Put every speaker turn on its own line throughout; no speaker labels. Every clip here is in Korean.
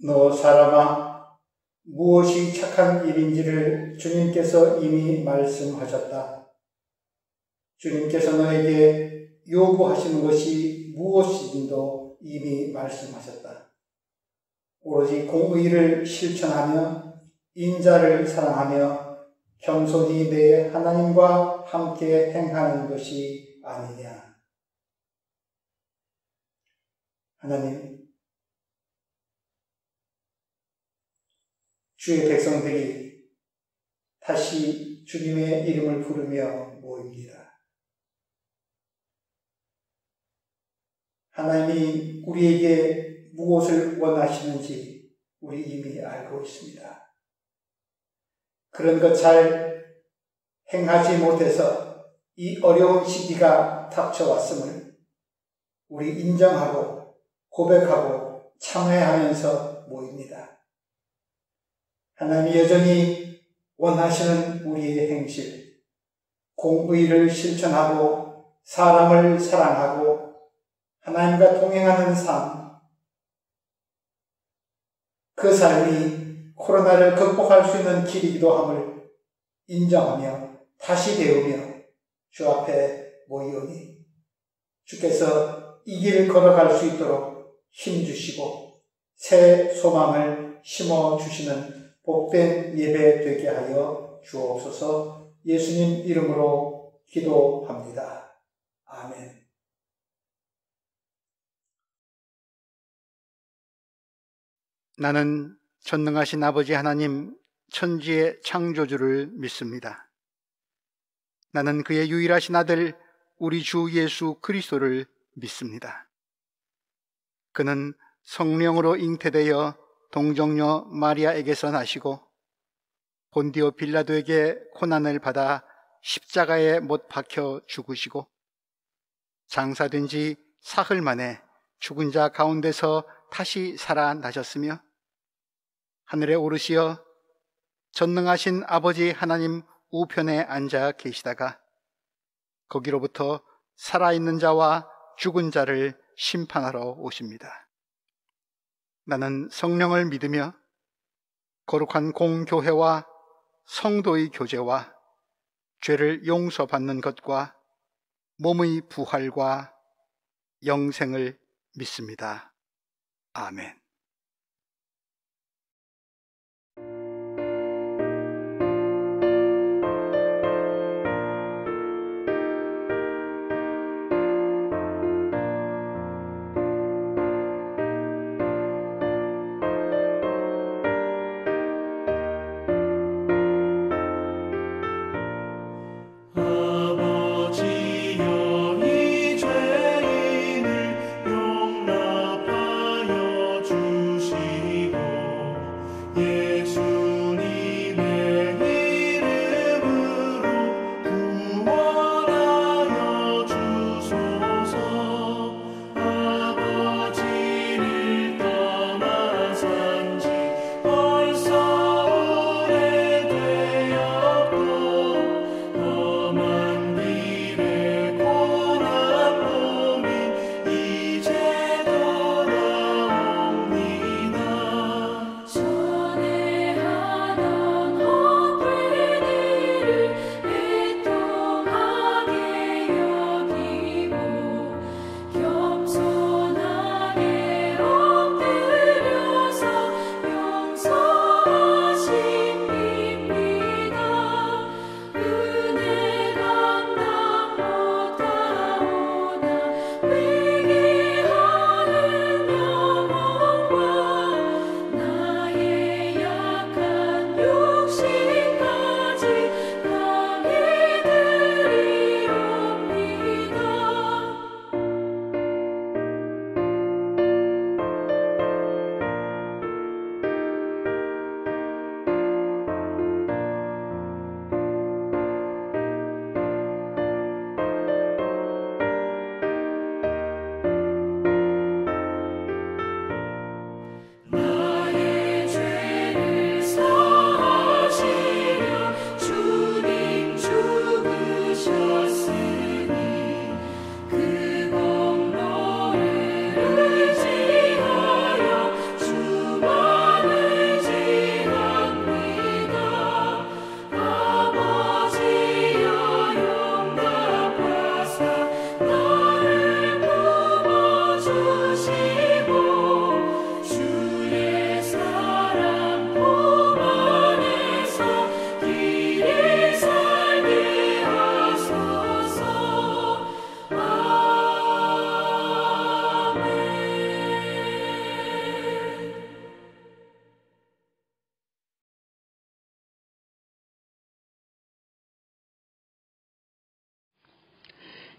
너 사람아, 무엇이 착한 일인지를 주님께서 이미 말씀하셨다. 주님께서 너에게 요구하시는 것이 무엇이긴도 이미 말씀하셨다. 오로지 공의를 실천하며 인자를 사랑하며 겸손히 내 하나님과 함께 행하는 것이 아니냐. 하나님, 주의 백성들이 다시 주님의 이름을 부르며 모입니다. 하나님이 우리에게 무엇을 원하시는지 우리 이미 알고 있습니다. 그런 것 잘 행하지 못해서 이 어려운 시기가 닥쳐왔음을 우리 인정하고 고백하고 참회하면서 모입니다. 하나님이 여전히 원하시는 우리의 행실, 공의를 실천하고 사람을 사랑하고 하나님과 동행하는 삶, 그 삶이 코로나를 극복할 수 있는 길이기도 함을 인정하며 다시 배우며 주 앞에 모이오니 주께서 이 길을 걸어갈 수 있도록 힘주시고 새 소망을 심어주시는 복된 예배 되게 하여 주옵소서. 예수님 이름으로 기도합니다. 아멘.
나는 전능하신 아버지 하나님 천지의 창조주를 믿습니다. 나는 그의 유일하신 아들 우리 주 예수 그리스도를 믿습니다. 그는 성령으로 잉태되어 동정녀 마리아에게서 나시고 본디오 빌라도에게 고난을 받아 십자가에 못 박혀 죽으시고 장사된 지 사흘 만에 죽은 자 가운데서 다시 살아나셨으며 하늘에 오르시어 전능하신 아버지 하나님 우편에 앉아 계시다가 거기로부터 살아있는 자와 죽은 자를 심판하러 오십니다. 나는 성령을 믿으며 거룩한 공교회와 성도의 교제와 죄를 용서받는 것과 몸의 부활과 영생을 믿습니다. 아멘.
아버지여 이 죄인을 용납하여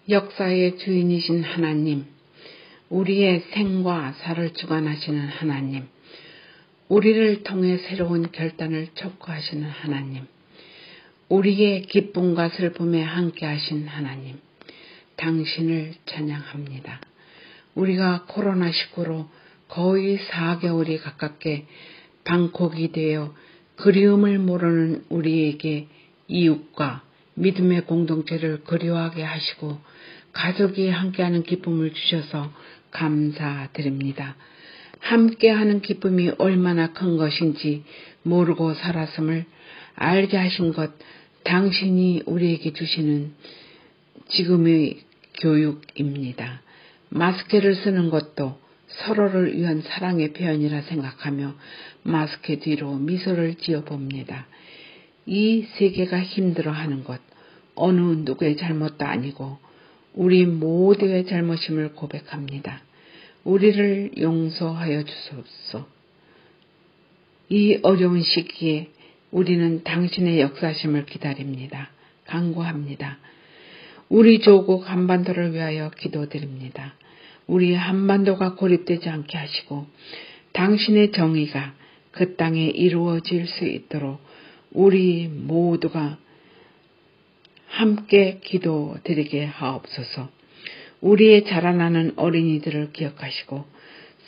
역사의 주인이신 하나님, 우리의 생과 사를 주관하시는 하나님, 우리를 통해 새로운 결단을 촉구하시는 하나님, 우리의 기쁨과 슬픔에 함께하신 하나님, 당신을 찬양합니다. 우리가 코로나19로 거의 4개월이 가깝게 방콕이 되어 그리움을 모르는 우리에게 이웃과 믿음의 공동체를 그리워하게 하시고 가족이 함께하는 기쁨을 주셔서 감사드립니다. 함께하는 기쁨이 얼마나 큰 것인지 모르고 살았음을 알게 하신 것, 당신이 우리에게 주시는 지금의 교육입니다. 마스크를 쓰는 것도 서로를 위한 사랑의 표현이라 생각하며 마스크 뒤로 미소를 지어봅니다. 이 세계가 힘들어하는 것, 어느 누구의 잘못도 아니고 우리 모두의 잘못임을 고백합니다. 우리를 용서하여 주소서. 이 어려운 시기에 우리는 당신의 역사심을 기다립니다. 간구합니다. 우리 조국 한반도를 위하여 기도드립니다. 우리 한반도가 고립되지 않게 하시고 당신의 정의가 그 땅에 이루어질 수 있도록 우리 모두가 함께 기도드리게 하옵소서. 우리의 자라나는 어린이들을 기억하시고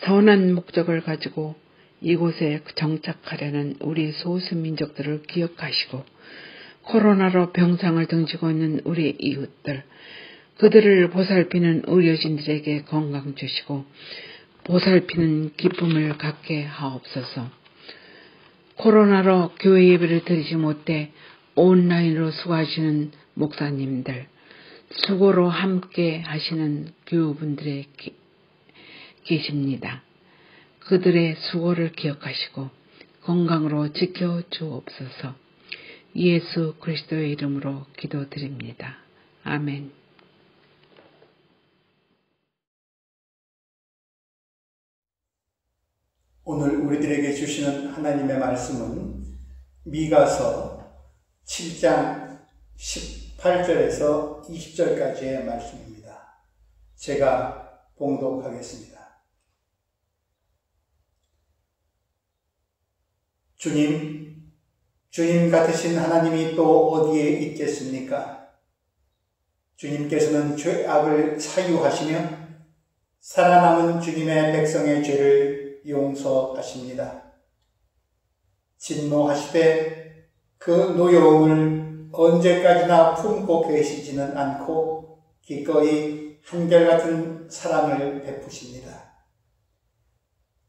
선한 목적을 가지고 이곳에 정착하려는 우리 소수민족들을 기억하시고 코로나로 병상을 등지고 있는 우리 이웃들, 그들을 보살피는 의료진들에게 건강 주시고 보살피는 기쁨을 갖게 하옵소서. 코로나로 교회 예배를 드리지 못해 온라인으로 수고하시는 목사님들, 수고로 함께 하시는 교우분들이 계십니다. 그들의 수고를 기억하시고 건강으로 지켜주옵소서. 예수 그리스도의 이름으로 기도드립니다. 아멘.
오늘 우리들에게 주시는 하나님의 말씀은 미가서 7장 18절에서 20절까지의 말씀입니다. 제가 봉독하겠습니다. 주님 같으신 하나님이 또 어디에 있겠습니까? 주님께서는 죄악을 사유하시며 살아남은 주님의 백성의 죄를 용서하십니다. 진노하시되 그 노여움을 언제까지나 품고 계시지는 않고 기꺼이 한결같은 사랑을 베푸십니다.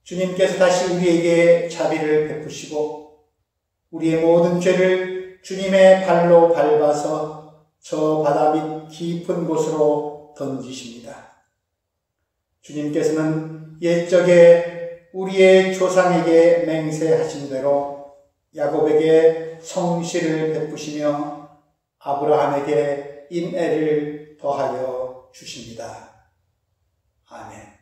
주님께서 다시 우리에게 자비를 베푸시고 우리의 모든 죄를 주님의 발로 밟아서 저 바다 밑 깊은 곳으로 던지십니다. 주님께서는 옛적에 우리의 조상에게 맹세하신 대로 야곱에게 성실을 베푸시며 아브라함에게 인애를 더하여 주십니다. 아멘.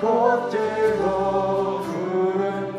꽃들도 푸른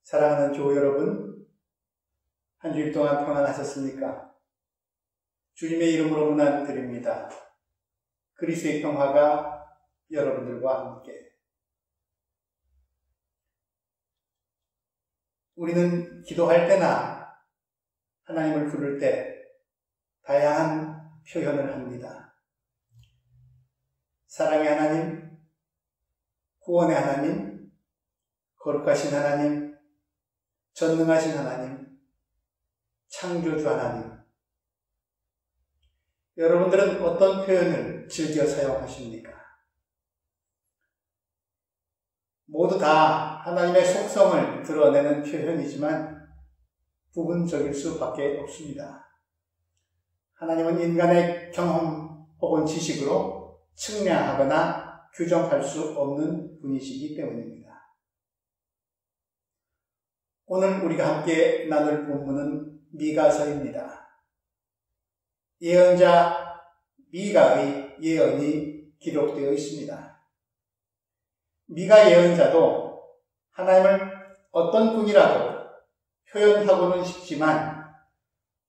사랑하는 교우 여러분, 한 주일 동안 평안하셨습니까? 주님의 이름으로 문안 드립니다. 그리스도의 평화가 여러분들과 함께. 우리는 기도할 때나 하나님을 부를 때 다양한 표현을 합니다. 사랑의 하나님, 구원의 하나님, 거룩하신 하나님, 전능하신 하나님, 창조주 하나님. 여러분들은 어떤 표현을 즐겨 사용하십니까? 모두 다 하나님의 속성을 드러내는 표현이지만 부분적일 수밖에 없습니다. 하나님은 인간의 경험 혹은 지식으로 측량하거나 규정할 수 없는 분이시기 때문입니다. 오늘 우리가 함께 나눌 본문은 미가서입니다. 예언자 미가의 예언이 기록되어 있습니다. 미가 예언자도 하나님을 어떤 분이라고 표현하고는 싶지만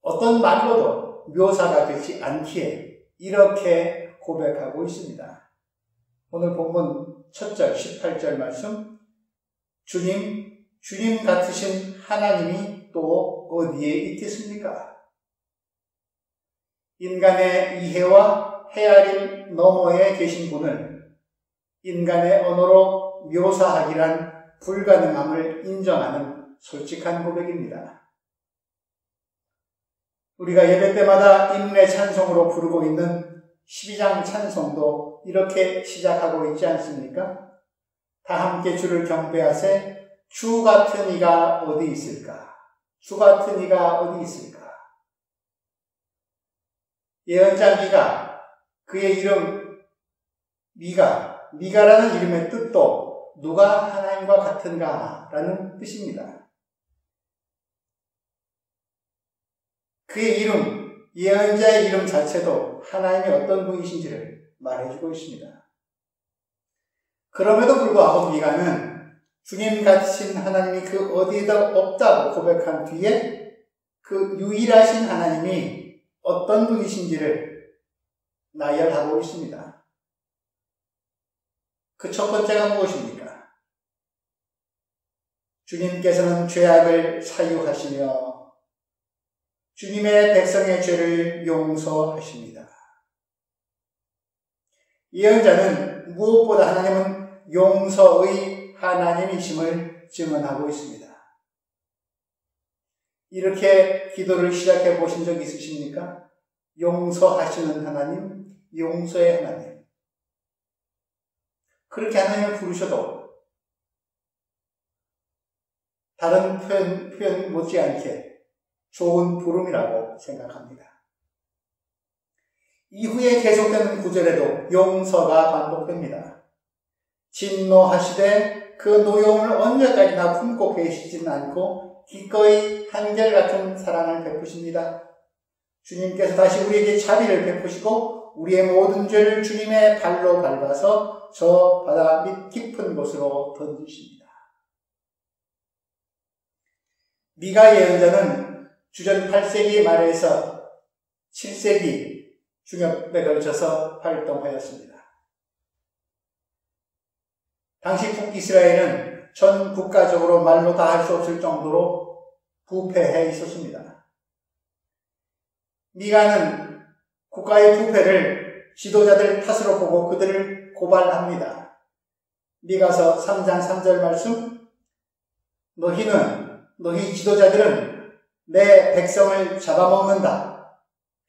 어떤 말로도 묘사가 되지 않기에 이렇게 고백하고 있습니다. 오늘 본문 첫 절 18절 말씀, 주님 같으신 하나님이 또 어디에 있겠습니까? 인간의 이해와 헤아림 너머에 계신 분을 인간의 언어로 묘사하기란 불가능함을 인정하는 솔직한 고백입니다. 우리가 예배 때마다 인문의 찬송으로 부르고 있는 12장 찬송도 이렇게 시작하고 있지 않습니까? 다 함께 주를 경배하세. 주 같은 이가 어디 있을까? 주 같은 이가 어디 있을까? 예언자 미가, 그의 이름 미가라는 이름의 뜻도 누가 하나님과 같은가 라는 뜻입니다. 그의 이름, 예언자의 이름 자체도 하나님이 어떤 분이신지를 말해주고 있습니다. 그럼에도 불구하고 미가는 주님 같으신 하나님이 그 어디에도 없다고 고백한 뒤에 그 유일하신 하나님이 어떤 분이신지를 나열하고 있습니다. 그 첫 번째가 무엇입니까? 주님께서는 죄악을 사유하시며 주님의 백성의 죄를 용서하십니다. 예언자는 무엇보다 하나님은 용서의 하나님이심을 증언하고 있습니다. 이렇게 기도를 시작해 보신 적 있으십니까? 용서하시는 하나님, 용서의 하나님. 그렇게 하나님을 부르셔도 다른 표현 못지않게 좋은 부름이라고 생각합니다. 이후에 계속되는 구절에도 용서가 반복됩니다. 진노하시되 그 노여움을 언제까지나 품고 계시지는 않고 기꺼이 한결같은 사랑을 베푸십니다. 주님께서 다시 우리에게 자비를 베푸시고 우리의 모든 죄를 주님의 발로 밟아서 저 바다 밑 깊은 곳으로 던지십니다. 미가 예언자는 주전 8세기 말에서 7세기 중엽에 걸쳐서 활동하였습니다. 당시 북이스라엘은 전 국가적으로 말로 다 할 수 없을 정도로 부패해 있었습니다. 미가는 국가의 부패를 지도자들 탓으로 보고 그들을 고발합니다. 미가서 3장 3절 말씀, 너희 지도자들은 내 백성을 잡아먹는다.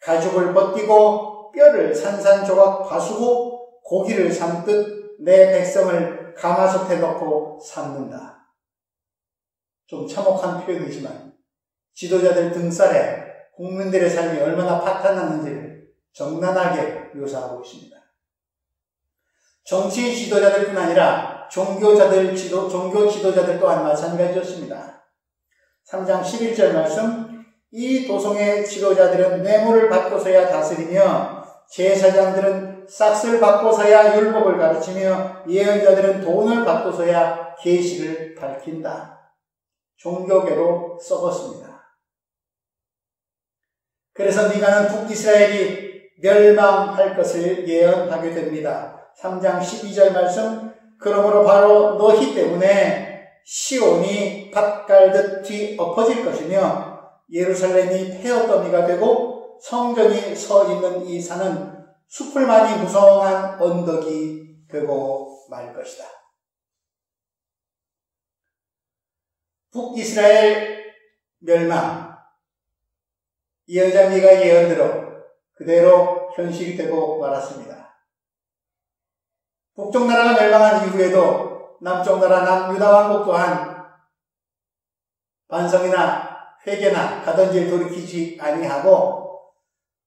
가죽을 벗기고 뼈를 산산조각 봐수고 고기를 삶듯 내 백성을 가마솥에 넣고 삶는다. 좀 참혹한 표현이지만 지도자들 등살에 국민들의 삶이 얼마나 파탄났는지를 적나라하게 묘사하고 있습니다. 정치 지도자들뿐 아니라 종교 지도자들 또한 마찬가지였습니다. 3장 11절 말씀, 이 도성의 지도자들은 뇌물을 받고서야 다스리며 제사장들은 싹을 받고서야 율법을 가르치며 예언자들은 돈을 받고서야 계시를 밝힌다. 종교계로 썩었습니다. 그래서 미가는 북이스라엘이 멸망할 것을 예언하게 됩니다. 3장 12절 말씀, 그러므로 바로 너희 때문에 시온이 밭 갈듯 뒤엎어질 것이며 예루살렘이 폐허더미가 되고 성전이 서 있는 이 산은 수풀만이 무성한 언덕이 되고 말 것이다. 북이스라엘 멸망, 예언자 미가 예언대로 그대로 현실이 되고 말았습니다. 북쪽 나라가 멸망한 이후에도 남쪽 나라 남유다 왕국 또한 반성이나 회개나 가던지를 돌이키지 아니하고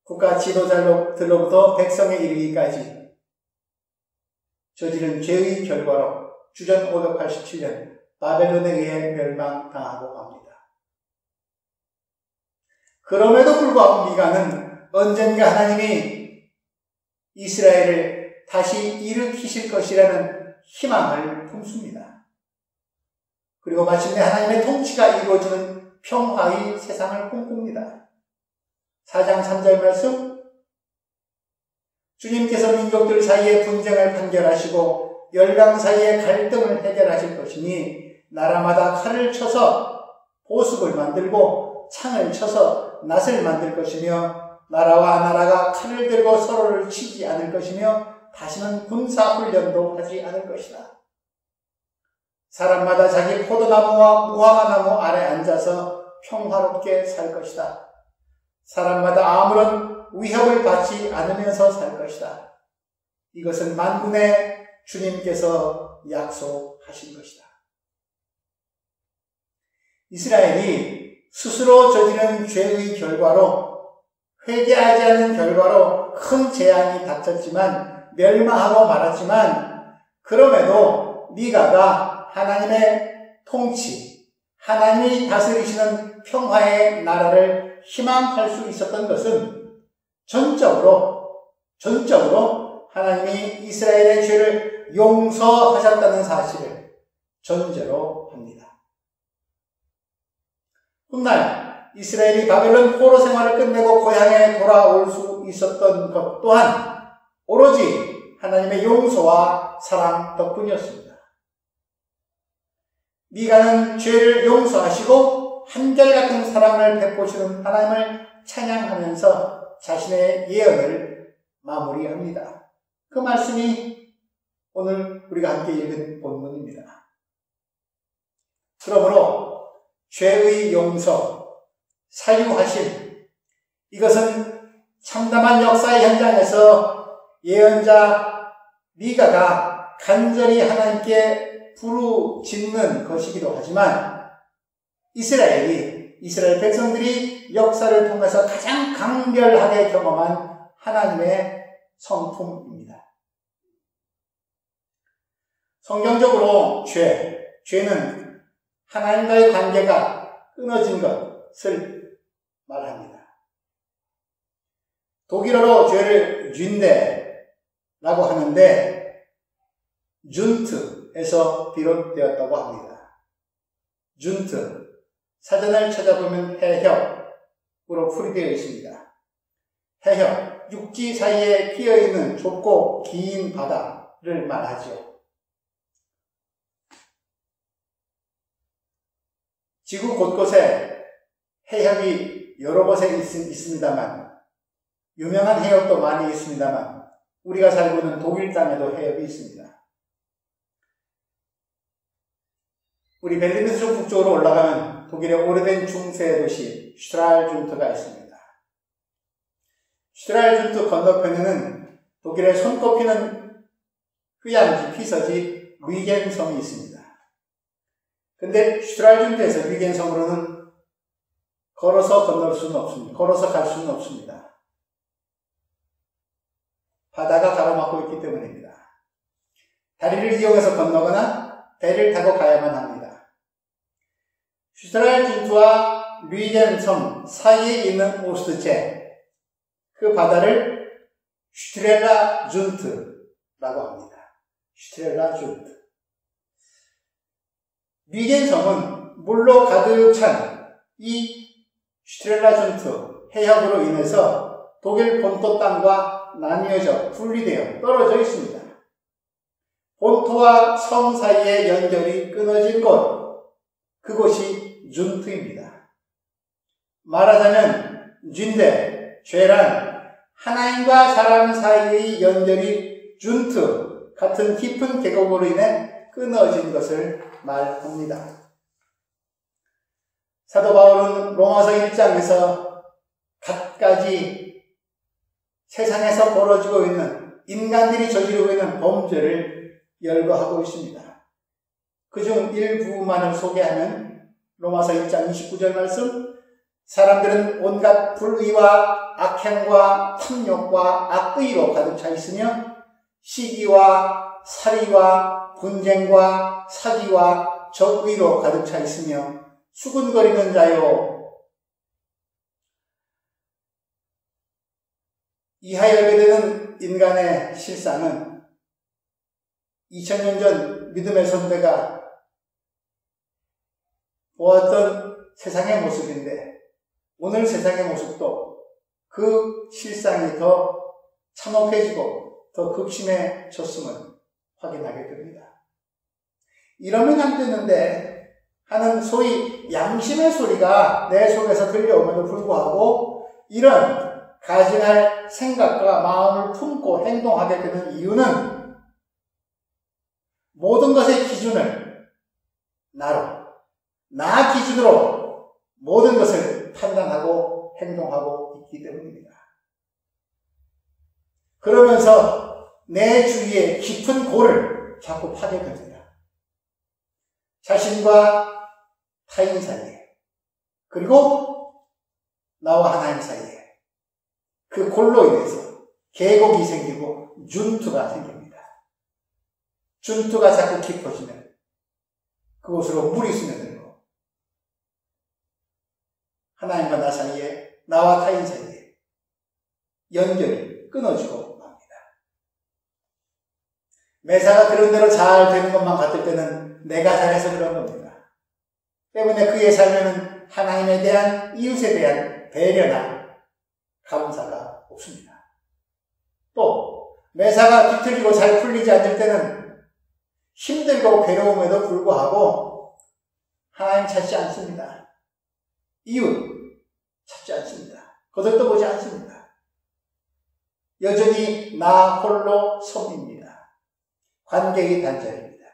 국가 지도자들로부터 백성에 이르기까지 저지른 죄의 결과로 주전 587년 바벨론에 의해 멸망당하고 합니다. 그럼에도 불구하고 미가는 언젠가 하나님이 이스라엘을 다시 일으키실 것이라는 희망을 품습니다. 그리고 마침내 하나님의 통치가 이루어지는 평화의 세상을 꿈꿉니다. 4장 3절 말씀, 주님께서 민족들 사이의 분쟁을 판결하시고 열강 사이의 갈등을 해결하실 것이니 나라마다 칼을 쳐서 보습을 만들고 창을 쳐서 낫을 만들 것이며 나라와 나라가 칼을 들고 서로를 치지 않을 것이며 다시는 군사훈련도 하지 않을 것이다. 사람마다 자기 포도나무와 무화과나무 아래 앉아서 평화롭게 살 것이다. 사람마다 아무런 위협을 받지 않으면서 살 것이다. 이것은 만군의 주님께서 약속하신 것이다. 이스라엘이 스스로 저지른 죄의 결과로, 회개하지 않은 결과로 큰 재앙이 닥쳤지만 멸망하고 말았지만, 그럼에도 미가가 하나님의 통치, 하나님이 다스리시는 평화의 나라를 희망할 수 있었던 것은 전적으로 하나님이 이스라엘의 죄를 용서하셨다는 사실을 전제로 합니다. 훗날 이스라엘이 바벨론 포로 생활을 끝내고 고향에 돌아올 수 있었던 것 또한 오로지 하나님의 용서와 사랑 덕분이었습니다. 미가는 죄를 용서하시고 한결같은 사랑을 베푸시는 하나님을 찬양하면서 자신의 예언을 마무리합니다. 그 말씀이 오늘 우리가 함께 읽은 본문입니다. 그러므로 죄의 용서, 사유하심, 이것은 참담한 역사의 현장에서 예언자 미가가 간절히 하나님께 부르짖는 것이기도 하지만 이스라엘 백성들이 역사를 통해서 가장 강렬하게 경험한 하나님의 성품입니다. 성경적으로 죄는 하나님과의 관계가 끊어진 것을 말합니다. 독일어로 죄를 쥔데라고 하는데 준트에서 비롯되었다고 합니다. 준트, 사전을 찾아보면 해협으로 풀이되어 있습니다. 해협, 육지 사이에 끼어있는 좁고 긴 바다를 말하죠. 지구 곳곳에 해협이 여러 곳에 있습니다만, 유명한 해협도 많이 있습니다만, 우리가 살고 있는 독일 땅에도 해협이 있습니다. 우리 벨리누스 좀 북쪽으로 올라가면 독일의 오래된 중세 도시 슈트랄준트가 있습니다. 슈트랄준트 건너편에는 독일의 손꼽히는 휴양지, 피서지 류겐섬이 있습니다. 근데 슈트랄준트에서 류겐섬으로는 걸어서 건널 수는 없습니다. 걸어서 갈 수는 없습니다. 바다가 가로막고 있기 때문입니다. 다리를 이용해서 건너거나 배를 타고 가야만 합니다. 슈트랄준트와 류겐섬 사이에 있는 오스트제, 그 바다를 슈트렐라준트라고 합니다. 슈트렐라준트. 류겐섬은 물로 가득 찬 이 슈트렐라준트 해협으로 인해서 독일 본토 땅과 나뉘어져 분리되어 떨어져 있습니다. 본토와 섬 사이의 연결이 끊어진 곳, 그곳이 준트입니다. 말하자면 쥔데, 죄란, 하나님과 사람 사이의 연결이 준트 같은 깊은 계곡으로 인해 끊어진 것을 말합니다. 사도 바울은 로마서 1장에서 갖가지 세상에서 벌어지고 있는 인간들이 저지르고 있는 범죄를 열거하고 있습니다. 그중 일부만을 소개하면 로마서 1장 29절 말씀, 사람들은 온갖 불의와 악행과 탐욕과 악의로 가득 차 있으며 시기와 살이와 분쟁과 사기와 적의로 가득 차 있으며 수군거리는 자요. 이하열게 되는 인간의 실상은 2000년 전 믿음의 선배가 보았던 세상의 모습인데 오늘 세상의 모습도 그 실상이 더 참혹해지고 더 극심해졌음을 확인하게 됩니다. 이러면 안 되는데 하는 소위 양심의 소리가 내 속에서 들려옴에도 불구하고 이런 가증할 생각과 마음을 품고 행동하게 되는 이유는 모든 것의 기준을 나 기준으로 모든 것을 판단하고 행동하고 있기 때문입니다. 그러면서 내 주위에 깊은 골을 자꾸 파게 됩니다. 자신과 타인 사이에, 그리고 나와 하나님 사이에 그 골로 인해서 계곡이 생기고 준투가 생깁니다. 준투가 자꾸 깊어지면 그곳으로 물이 스며들고 하나님과 나 사이에, 나와 타인 사이에 연결이 끊어지고 맙니다. 매사가 그런 대로 잘 되는 것만 같을 때는 내가 잘해서 그런 겁니다. 때문에 그의 삶에는 하나님에 대한, 이웃에 대한 배려나 감사가 없습니다. 또 매사가 뒤틀리고 잘 풀리지 않을 때는 힘들고 괴로움에도 불구하고 하나님 찾지 않습니다. 이웃 찾지 않습니다. 거들떠 보지 않습니다. 여전히 나 홀로 섬입니다. 관계의 단절입니다.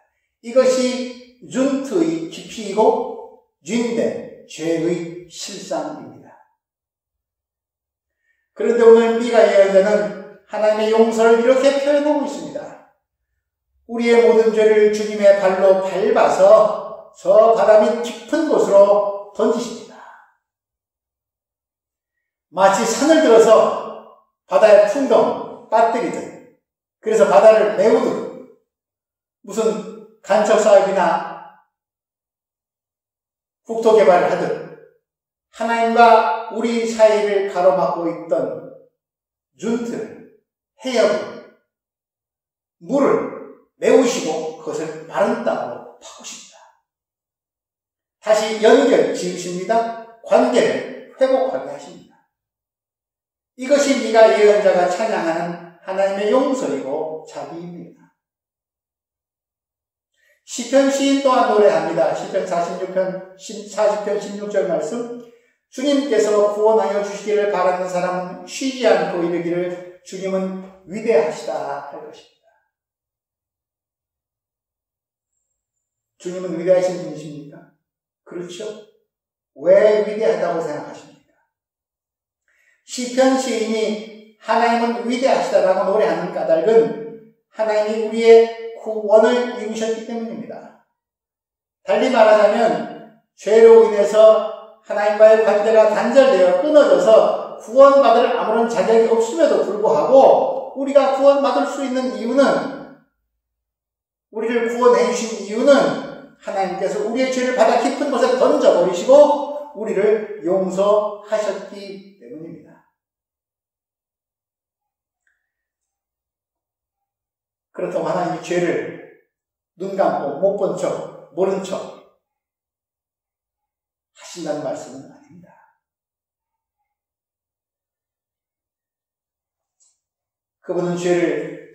이것이 준트의 깊이이고 쥔데 죄의 실상입니다. 그런데 오늘 미가 예언자는 하나님의 용서를 이렇게 표현하고 있습니다. 우리의 모든 죄를 주님의 발로 밟아서 저 바다 밑 깊은 곳으로 던지십니다. 마치 산을 들어서 바다에 풍덩 빠뜨리듯, 그래서 바다를 메우듯, 무슨 간척 사업이나 국토 개발을 하듯 하나님과 우리 사이를 가로막고 있던 준트를, 해역을, 물을 메우시고 그것을 마른 땅으로 바꾸십니다. 다시 연결 지으십니다. 관계를 회복하게 하십니다. 이것이 미가 예언자가 찬양하는 하나님의 용서이고 자비입니다. 시편 시인 또한 노래합니다. 시편 40편 16절 말씀, 주님께서 구원하여 주시기를 바라는 사람은 쉬지 않고 이르기를 주님은 위대하시다 할 것입니다. 주님은 위대하신 분이십니까? 그렇죠? 왜 위대하다고 생각하십니까? 시편 시인이 하나님은 위대하시다라고 노래하는 까닭은 하나님이 우리의 구원을 이루셨기 때문입니다. 달리 말하자면 죄로 인해서 하나님과의 관계가 단절되어 끊어져서 구원받을 아무런 자격이 없음에도 불구하고 우리가 구원받을 수 있는 이유는, 우리를 구원해 주신 이유는 하나님께서 우리의 죄를 바다 깊은 곳에 던져버리시고 우리를 용서하셨기 때문입니다. 그렇다고 하나님이 죄를 눈 감고 못 본 척, 모른 척 하신다는 말씀은 아닙니다. 그분은 죄를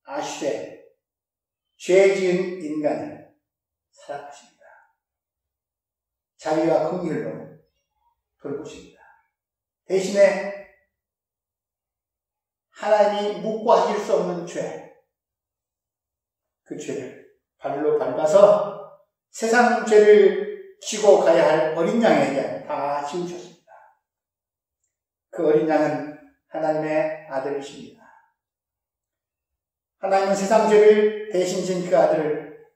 아시되 죄 지은 인간을 사랑하십니다. 자비와 긍휼로 돌보십니다. 대신에 하나님이 묵과하실 수 없는 죄, 그 죄를 발로 밟아서 세상 죄를 지고 가야 할 어린 양에게 다 지우셨습니다. 그 어린 양은 하나님의 아들이십니다. 하나님은 세상 죄를 대신 진 그 아들을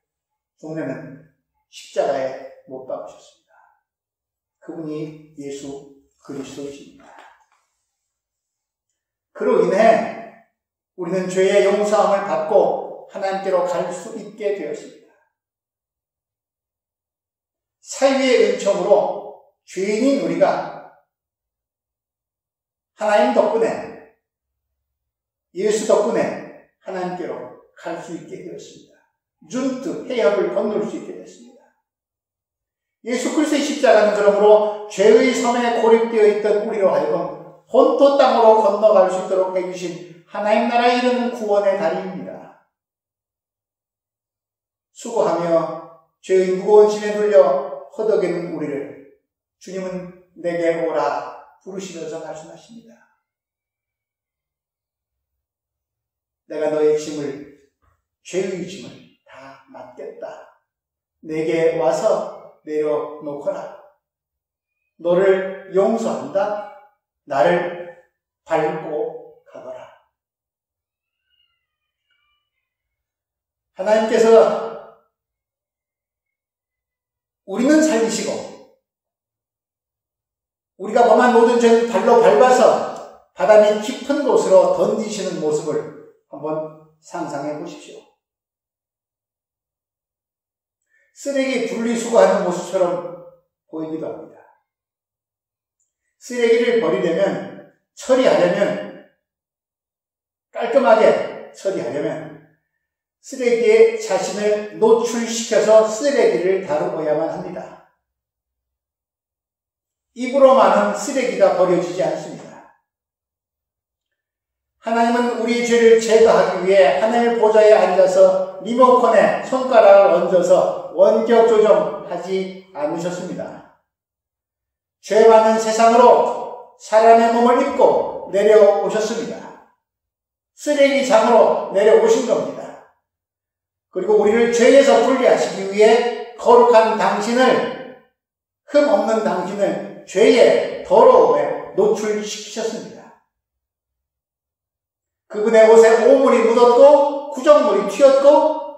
종래는 십자가에 못 박으셨습니다. 그분이 예수 그리스도이십니다. 그로 인해 우리는 죄의 용서함을 받고 하나님께로 갈 수 있게 되었습니다. 사유의 은총으로 죄인인 우리가 하나님 덕분에, 예수 덕분에 하나님께로 갈 수 있게 되었습니다. 준트, 해협을 건널 수 있게 됐습니다. 예수 그리스도의 십자가는 그러므로 죄의 섬에 고립되어 있던 우리로 하여금 본토 땅으로 건너갈 수 있도록 해주신 하나님 나라에 이르는 구원의 다리입니다. 수고하며 죄의 무거운 짐에 눌려 허덕이는 우리를 주님은 내게 오라 부르시면서 말씀하십니다. 내가 너의 짐을, 죄의 짐을 다 맡겠다. 내게 와서 내려놓거라. 너를 용서한다. 나를 밟고 가거라. 하나님께서 우리는 살리시고 우리가 범한 모든 죄를 발로 밟아서 바다 밑 깊은 곳으로 던지시는 모습을 한번 상상해 보십시오. 쓰레기 분리수거하는 모습처럼 보이기도 합니다. 쓰레기를 버리려면, 처리하려면, 깔끔하게 처리하려면 쓰레기에 자신을 노출시켜서 쓰레기를 다루어야만 합니다. 입으로만은 쓰레기가 버려지지 않습니다. 하나님은 우리 죄를 제거하기 위해 하늘 보좌에 앉아서 리모컨에 손가락을 얹어서 원격 조정하지 않으셨습니다. 죄 많은 세상으로 사람의 몸을 입고 내려오셨습니다. 쓰레기장으로 내려오신 겁니다. 그리고 우리를 죄에서 분리하시기 위해 거룩한 당신을, 흠 없는 당신을 죄의 더러움에 노출시키셨습니다. 그분의 옷에 오물이 묻었고 구정물이 튀었고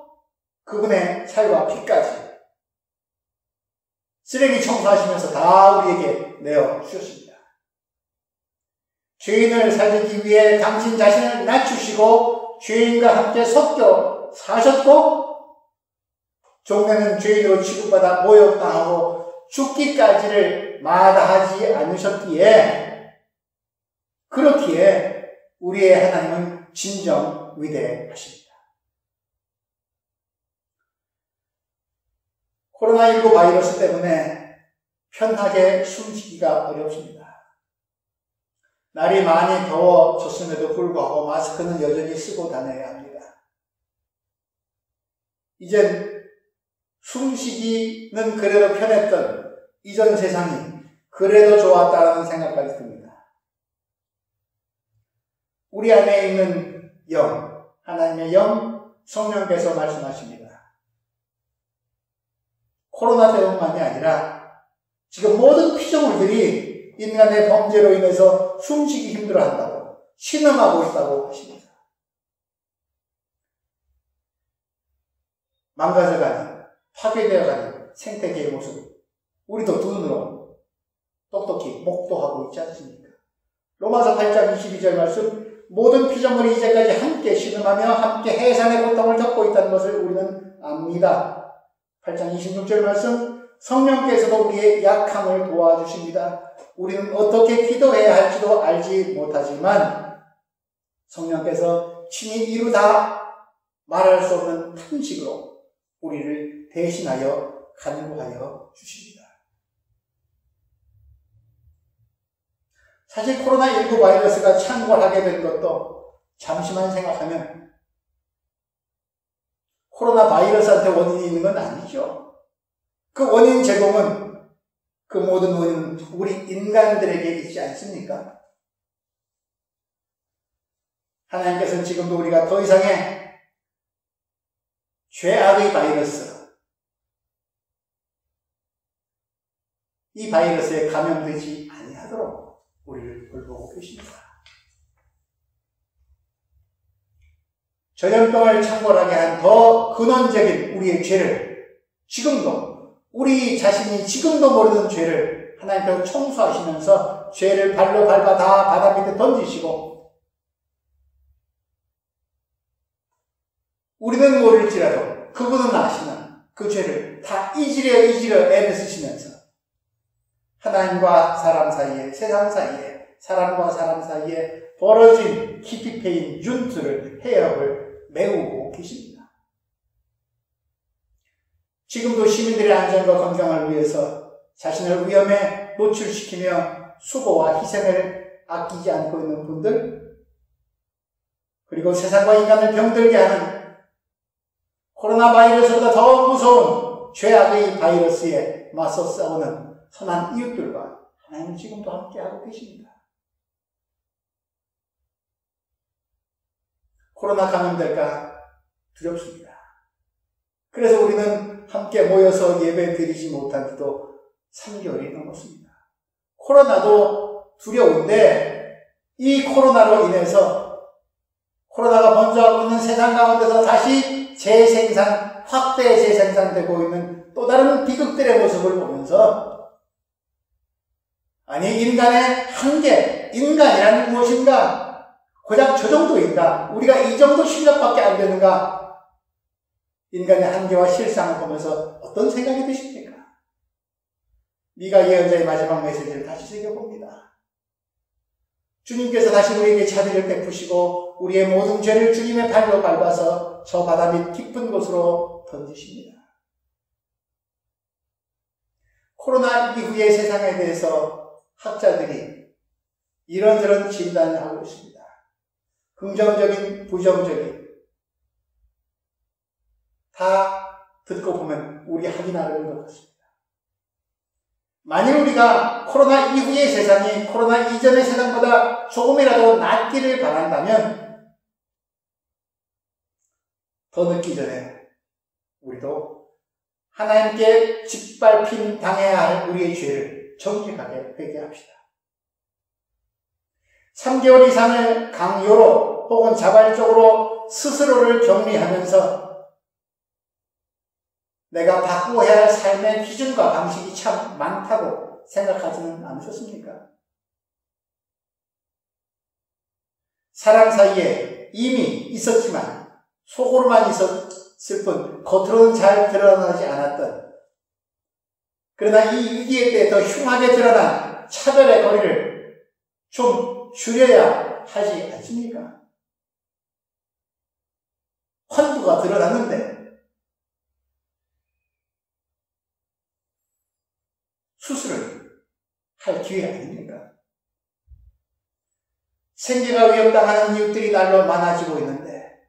그분의 살과 피까지 쓰레기 청소하시면서 다 우리에게 내어주셨습니다. 죄인을 살리기 위해 당신 자신을 낮추시고 죄인과 함께 섞여 사셨고 종래는 죄인으로 취급받아 모욕당하고 죽기까지를 마다하지 않으셨기에, 그렇기에 우리의 하나님은 진정 위대하십니다. 코로나19 바이러스 때문에 편하게 숨쉬기가 어렵습니다. 날이 많이 더워졌음에도 불구하고 마스크는 여전히 쓰고 다녀야 합니다. 이젠 숨쉬기는 그래도 편했던 이전 세상이 그래도 좋았다라는 생각까지 듭니다. 우리 안에 있는 영, 하나님의 영, 성령께서 말씀하십니다. 코로나 때문만이 아니라 지금 모든 피조물들이 인간의 범죄로 인해서 숨쉬기 힘들어한다고, 신음하고 있다고 하십니다. 망가져가는, 파괴되어가는 생태계의 모습, 우리도 두 눈으로 똑똑히 목도하고 있지 않습니까? 로마서 8장 22절 말씀, 모든 피조물이 이제까지 함께 신음하며 함께 해산의 고통을 겪고 있다는 것을 우리는 압니다. 8장 26절 말씀, 성령께서도 우리의 약함을 도와주십니다. 우리는 어떻게 기도해야 할지도 알지 못하지만 성령께서 친히 이루다 말할 수 없는 탄식으로 우리를 대신하여 간구하여 주십니다. 사실 코로나19 바이러스가 창궐하게 된 것도 잠시만 생각하면 코로나 바이러스한테 원인이 있는 건 아니죠. 그 원인 제공은, 그 모든 원인은 우리 인간들에게 있지 않습니까? 하나님께서는 지금도 우리가 더 이상의 죄악의 바이러스, 이 바이러스에 감염되지 아니하도록 우리를 돌보고 계십니다. 전염병을 창궐하게 한 더 근원적인 우리의 죄를, 지금도 우리 자신이 지금도 모르는 죄를 하나님께서 청소하시면서 죄를 발로 밟아 다 바다 밑에 던지시고, 우리는 모를지라도 그분은 아시는 그 죄를 다 잊으려 애를 쓰시면서 하나님과 사람 사이에, 세상 사이에, 사람과 사람 사이에 벌어진 깊이 패인 윤투를, 해역을 메우고 계십니다. 지금도 시민들의 안전과 건강을 위해서 자신을 위험에 노출시키며 수고와 희생을 아끼지 않고 있는 분들, 그리고 세상과 인간을 병들게 하는 코로나 바이러스보다 더 무서운 죄악의 바이러스에 맞서 싸우는 선한 이웃들과 하나님은 지금도 함께하고 계십니다. 코로나 감염될까 두렵습니다. 그래서 우리는 함께 모여서 예배 드리지 못한 지도 3개월이 넘었습니다. 코로나도 두려운데 이 코로나로 인해서 코로나가 번져가고 있는 세상 가운데서 다시 재생산, 확대 재생산되고 있는 또 다른 비극들의 모습을 보면서, 아니, 인간의 한계, 인간이란 무엇인가? 고작 저 정도인가? 우리가 이 정도 실력밖에 안 되는가? 인간의 한계와 실상을 보면서 어떤 생각이 드십니까? 미가 예언자의 마지막 메시지를 다시 새겨봅니다. 주님께서 다시 우리에게 자비를 베푸시고 우리의 모든 죄를 주님의 발로 밟아서 저 바다 밑 깊은 곳으로 던지십니다. 코로나 이후의 세상에 대해서 학자들이 이런저런 진단을 하고 있습니다. 긍정적인, 부정적인, 다 듣고 보면 우리 하기 나름인 것 같습니다. 만일 우리가 코로나 이후의 세상이 코로나 이전의 세상보다 조금이라도 낫기를 바란다면, 더 늦기 전에 우리도 하나님께 짓밟힘 당해야 할 우리의 죄를 정직하게 회개합시다. 3개월 이상을 강요로 혹은 자발적으로 스스로를 격리하면서 내가 바꾸어야 할 삶의 기준과 방식이 참 많다고 생각하지는 않으셨습니까? 사람 사이에 이미 있었지만 속으로만 있었을 뿐 겉으로는 잘 드러나지 않았던, 그러나 이 위기에 대해 더 흉하게 드러난 차별의 거리를 좀 줄여야 하지 않습니까? 환부가 드러났는데 수술을 할 기회 아닙니까? 생계가 위협당하는 이웃들이 날로 많아지고 있는데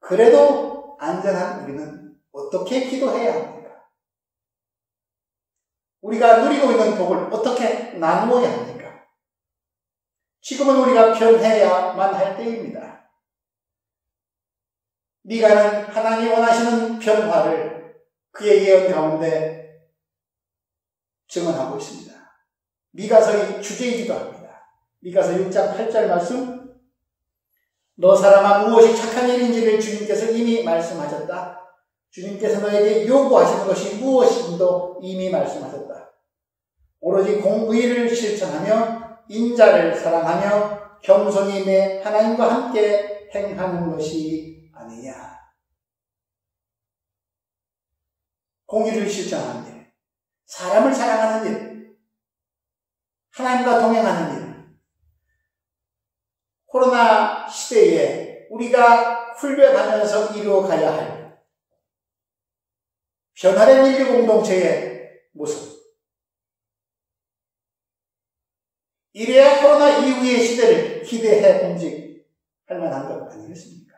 그래도 안전한 우리는 어떻게 기도해야 합니까? 우리가 누리고 있는 복을 어떻게 나누어야 합니까? 지금은 우리가 변해야만 할 때입니다. 미가는 하나님이 원하시는 변화를 그의 예언 가운데 증언하고 있습니다. 미가서의 주제이기도 합니다. 미가서 6장 8절 말씀, 너 사람아 무엇이 착한 일인지를 주님께서 이미 말씀하셨다. 주님께서 너에게 요구하시는 것이 무엇인도 이미 말씀하셨다. 오로지 공의를 실천하며 인자를 사랑하며 겸손히 내 하나님과 함께 행하는 것이 아니냐. 공의를 실천하는 일, 사람을 사랑하는 일, 하나님과 동행하는 일, 코로나 시대에 우리가 훈련하면서 이루어가야 할 변화된 인류 공동체의 모습, 이래야 코로나 이후의 시대를 기대해 공직할 만한 것 아니겠습니까?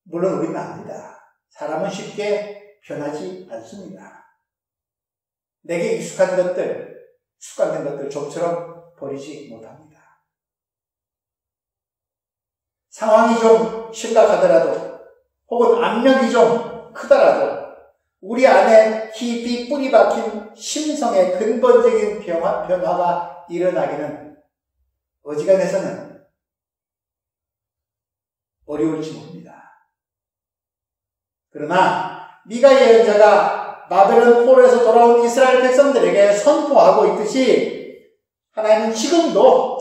물론 우리는 압니다. 사람은 쉽게 변하지 않습니다. 내게 익숙한 것들, 습관된 것들 좀처럼 버리지 못합니다. 상황이 좀 심각하더라도 혹은 압력이 좀 크더라도 우리 안에 깊이 뿌리 박힌 심성의 근본적인 변화가 일어나기는 어지간해서는 어려울지 모릅니다. 그러나 미가 예언자가 바벨론 포로에서 돌아온 이스라엘 백성들에게 선포하고 있듯이 하나님은 지금도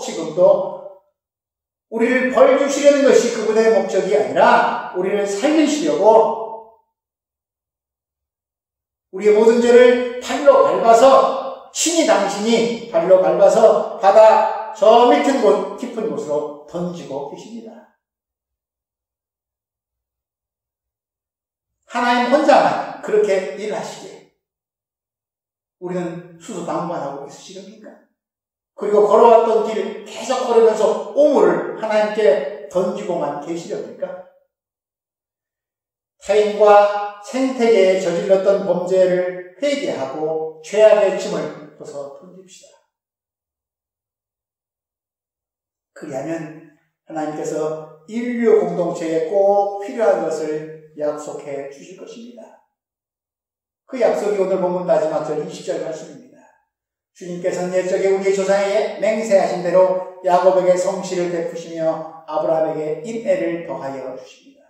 우리를 벌 주시려는 것이 그분의 목적이 아니라 우리를 살리시려고 우리의 모든 죄를 발로 밟아서 친히 당신이 발로 밟아서 바다 저 밑은 곳 깊은 곳으로 던지고 계십니다. 하나님 혼자만 그렇게 일하시기에 우리는 수수방관하고 있으시렵니까? 그리고 걸어왔던 길을 계속 걸으면서 오물을 하나님께 던지고만 계시렵니까? 타인과 생태계에 저질렀던 범죄를 회개하고 죄악의 짐을 벗어 던집시다. 그리하면 하나님께서 인류 공동체에 꼭 필요한 것을 약속해 주실 것입니다. 그 약속이 오늘 본문 마지막 절 20절 말씀입니다. 주님께서는 옛적에 우리의 조상에게 맹세하신 대로 야곱에게 성실을 베푸시며 아브라함에게 인애를 더하여 주십니다.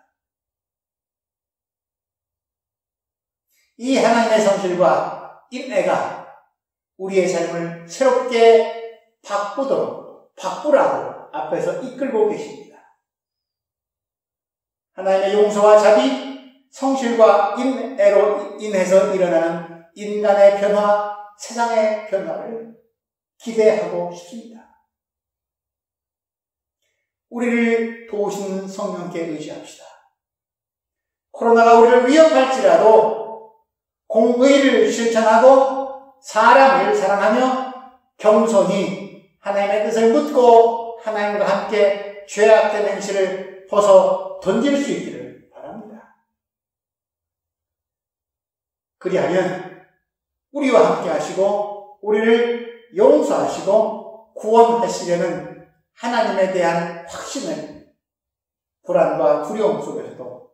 이 하나님의 성실과 인애가 우리의 삶을 새롭게 바꾸라고 앞에서 이끌고 계십니다. 하나님의 용서와 자비, 성실과 인애로 인해서 일어나는 인간의 변화, 세상의 변화를 기대하고 싶습니다. 우리를 도우시는 성령께 의지합시다. 코로나가 우리를 위협할지라도 공의를 실천하고 사람을 사랑하며 겸손히 하나님의 뜻을 묻고 하나님과 함께 죄악된 행실을 벗어 던질 수 있기를 바랍니다. 그리하면 우리와 함께 하시고 우리를 용서하시고 구원하시려는 하나님에 대한 확신을 불안과 두려움 속에서도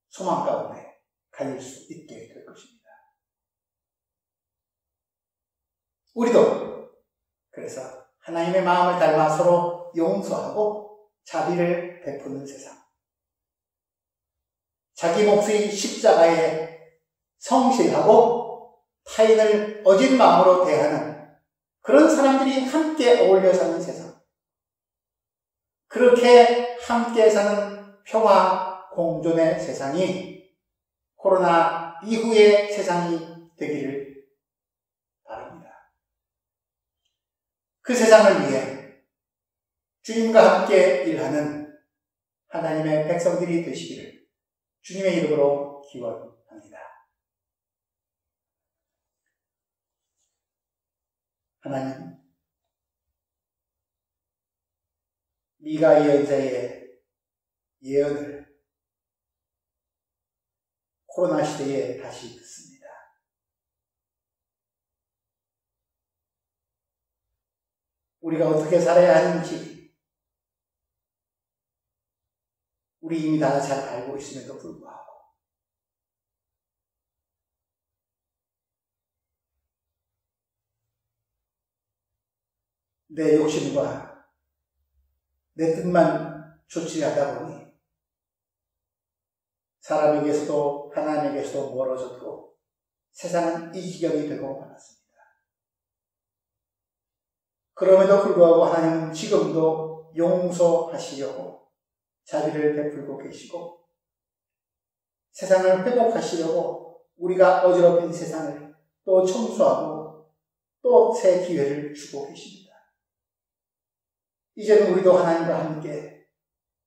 소망 가운데 가질 수 있게 될 것입니다. 우리도 그래서 하나님의 마음을 닮아 서로 용서하고 자비를 베푸는 세상, 자기 몫의 십자가에 성실하고 타인을 어진 마음으로 대하는 그런 사람들이 함께 어울려 사는 세상, 그렇게 함께 사는 평화 공존의 세상이 코로나 이후의 세상이 되기를 바랍니다. 그 세상을 위해 주님과 함께 일하는 하나님의 백성들이 되시기를 주님의 이름으로 기원합니다. 하나님, 미가 예언자의 예언을 코로나 시대에 다시 듣습니다. 우리가 어떻게 살아야 하는지 우리 이미 다 잘 알고 있음에도 불구하고 내 욕심과 내 뜻만 조치하다 보니 사람에게서도 하나님에게서도 멀어졌고 세상은 이 지경이 되고 말았습니다. 그럼에도 불구하고 하나님은 지금도 용서하시려고 자비를 베풀고 계시고 세상을 회복하시려고 우리가 어지럽힌 세상을 또 청소하고 또 새 기회를 주고 계십니다. 이제는 우리도 하나님과 함께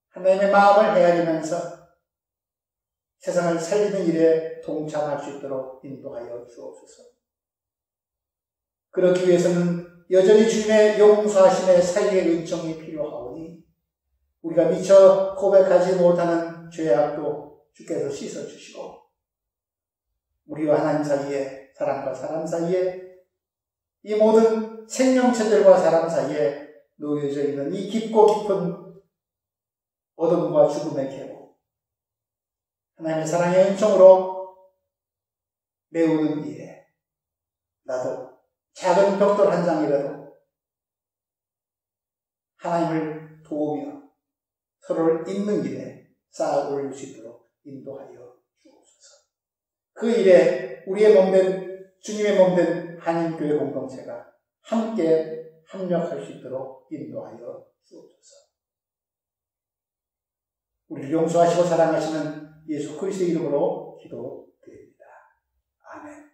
하나님의 마음을 헤아리면서 세상을 살리는 일에 동참할 수 있도록 인도하여 주옵소서. 그러기 위해서는 여전히 주님의 용서하심의 사이의 은총이 필요하오니 우리가 미처 고백하지 못하는 죄악도 주께서 씻어주시고 우리와 하나님 사이에, 사람과 사람 사이에, 이 모든 생명체들과 사람 사이에 놓여져 있는 이 깊고 깊은 어둠과 죽음의 계보, 하나님의 사랑의 은총으로 메우는 일에 나도 작은 벽돌 한 장이라도 하나님을 도우며 서로를 잇는 길에 쌓아 올릴 수 있도록 인도하여 주옵소서. 그 일에 우리의 몸된, 주님의 몸된 한인교회 공동체가 함께 합력할 수 있도록 인도하여 주옵소서. 우리를 용서하시고 사랑하시는 예수 그리스도의 이름으로 기도드립니다. 아멘.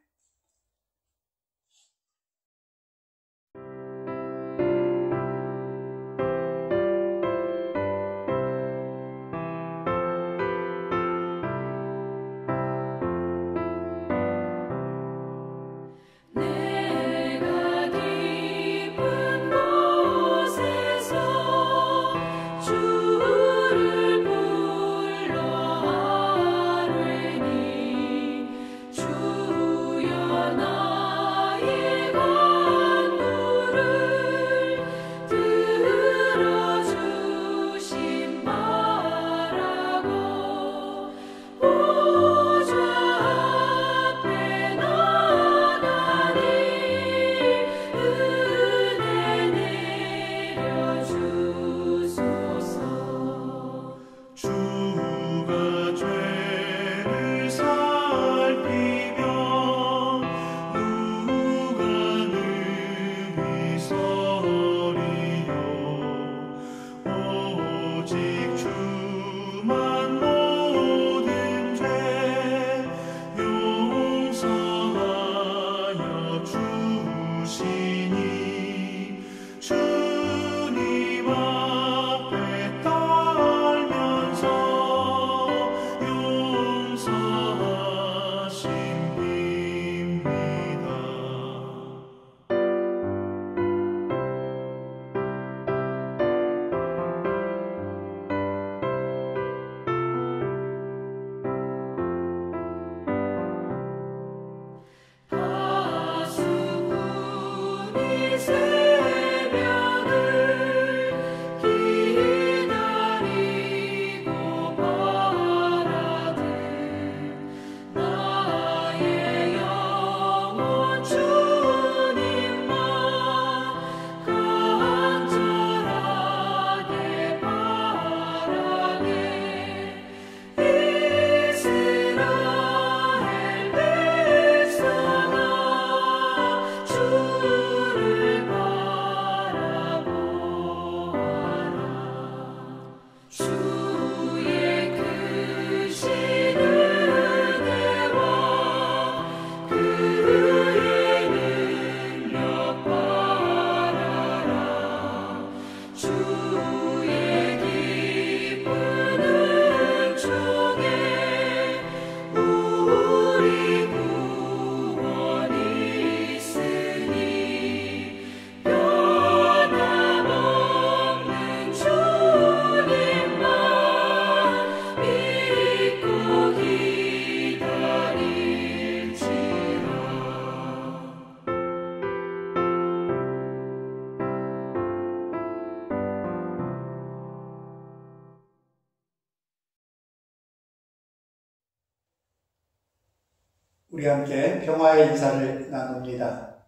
우리 함께 평화의 인사를 나눕니다.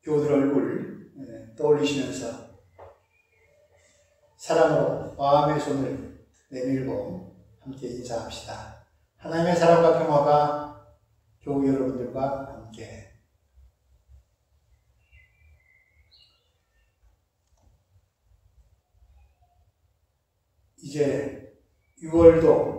교우들 얼굴 떠올리시면서 사랑으로 마음의 손을 내밀고 함께 인사합시다. 하나님의 사랑과 평화가 교우 여러분들과 함께. 이제 6월도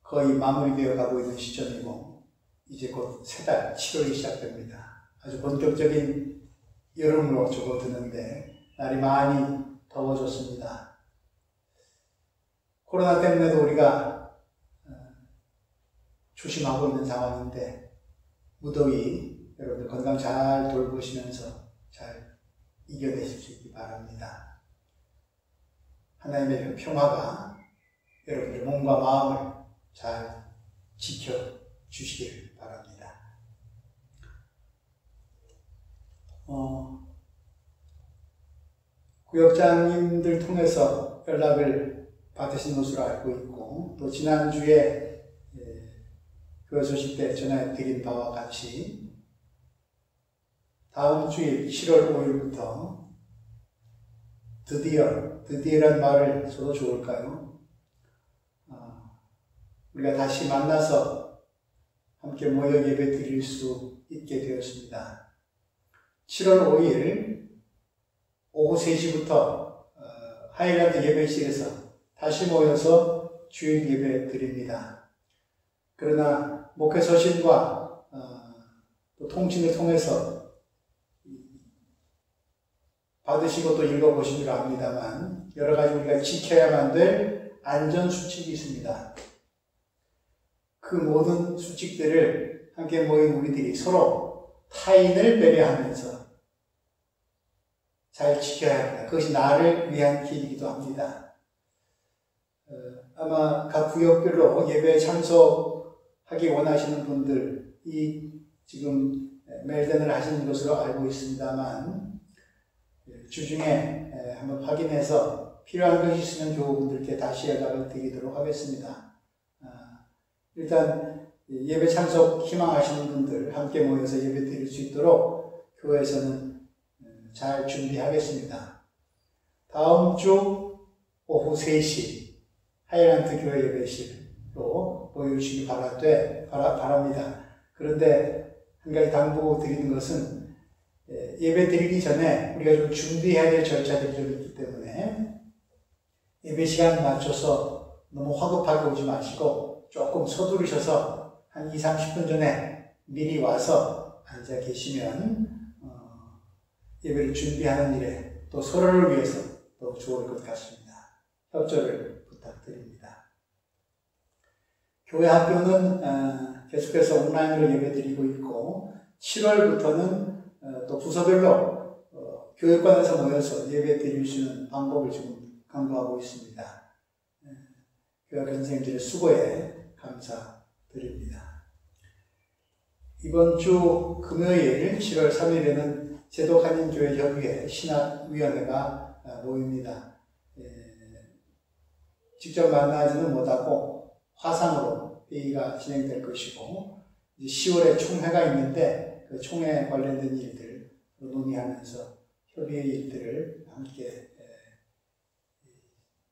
거의 마무리되어 가고 있는 시점이고 이제 곧 새 달 7월이 시작됩니다. 아주 본격적인 여름으로 접어드는데 날이 많이 더워졌습니다. 코로나 때문에도 우리가 조심하고 있는 상황인데 무더위 여러분들 건강 잘 돌보시면서 잘 이겨내실 수 있기 바랍니다. 하나님의 평화가 여러분들 몸과 마음을 잘 지켜주시길 바랍니다. 구역장님들 통해서 연락을 받으신 것으로 알고 있고, 또 지난주에 그 소식 때 전해드린 바와 같이 다음 주일 7월 5일부터 드디어란 말을 써도 좋을까요? 우리가 다시 만나서 함께 모여 예배 드릴 수 있게 되었습니다. 7월 5일 오후 3시부터 하이랜드 예배실에서 다시 모여서 주일 예배 드립니다. 그러나 목회 서신과 또 통신을 통해서 받으시고 또 읽어보신 줄 압니다만 여러 가지 우리가 지켜야만 될 안전수칙이 있습니다. 그 모든 수칙들을 함께 모인 우리들이 서로 타인을 배려하면서 잘 지켜야 합니다. 그것이 나를 위한 길이기도 합니다. 아마 각 구역별로 예배에 참석하기 원하시는 분들이 지금 멜던을 하시는 것으로 알고 있습니다만 주중에 한번 확인해서 필요한 것이 있으면 교우분들께 다시 연락을 드리도록 하겠습니다. 일단 예배 참석 희망하시는 분들 함께 모여서 예배 드릴 수 있도록 교회에서는 잘 준비하겠습니다. 다음 주 오후 3시 하이랜드 교회 예배실로 모여주시기 바랍니다. 그런데 한 가지 당부드리는 것은 예배 드리기 전에 우리가 좀 준비해야 될 절차들이 좀 있기 때문에 예배 시간 맞춰서 너무 화급하게 오지 마시고 조금 서두르셔서 한 20-30분 전에 미리 와서 앉아 계시면 예배를 준비하는 일에 또 서로를 위해서 더 좋을 것 같습니다. 협조를 부탁드립니다. 교회 학교는 계속해서 온라인으로 예배드리고 있고 7월부터는 또 부서별로 교육관에서 모여서 예배 드릴 수 있는 방법을 지금 강구하고 있습니다. 교회 선생님들의 수고에 감사드립니다. 이번 주 금요일 7월 3일에는 제도한인교회협의회 신학위원회가 모입니다. 직접 만나지는 못하고 화상으로 회의가 진행될 것이고 10월에 총회가 있는데 그 총회 관련된 일들 논의하면서 협의의 일들을 함께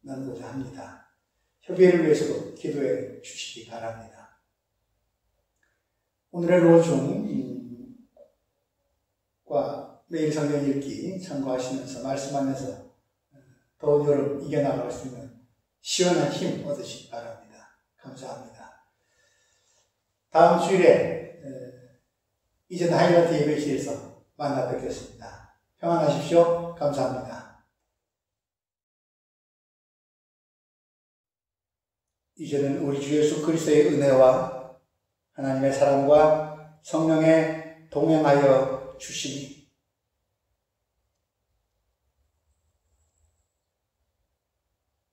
나누고자 합니다. 협의를 위해서도 기도해 주시기 바랍니다. 오늘의 로중과 매일 성경 읽기 참고하시면서 말씀 안에서 더운 여름 이겨나갈 수 있는 시원한 힘 얻으시기 바랍니다. 감사합니다. 다음 주일에 이전 하이랜드 예배실에서 만나 뵙겠습니다. 평안하십시오. 감사합니다. 이제는 우리 주 예수 그리스도의 은혜와 하나님의 사랑과 성령의 동행하여 주심이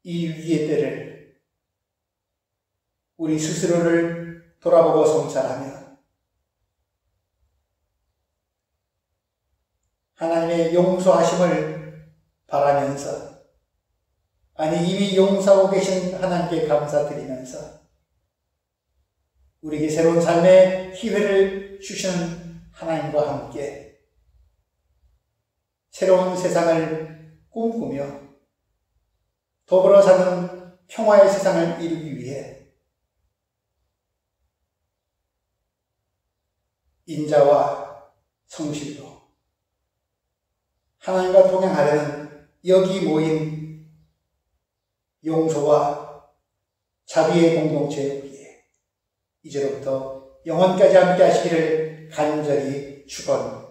이 위기의 때를 우리 스스로를 돌아보고 성찰하며 하나님의 용서하심을 바라면서 이미 용서하고 계신 하나님께 감사드리면서 우리에게 새로운 삶의 기회를 주시는 하나님과 함께 새로운 세상을 꿈꾸며 더불어 사는 평화의 세상을 이루기 위해 인자와 성실로 하나님과 동행하려는 여기 모인 용서와 자비의 공동체에 위해 이제로부터 영원까지 함께 하시기를 간절히 축원합니다.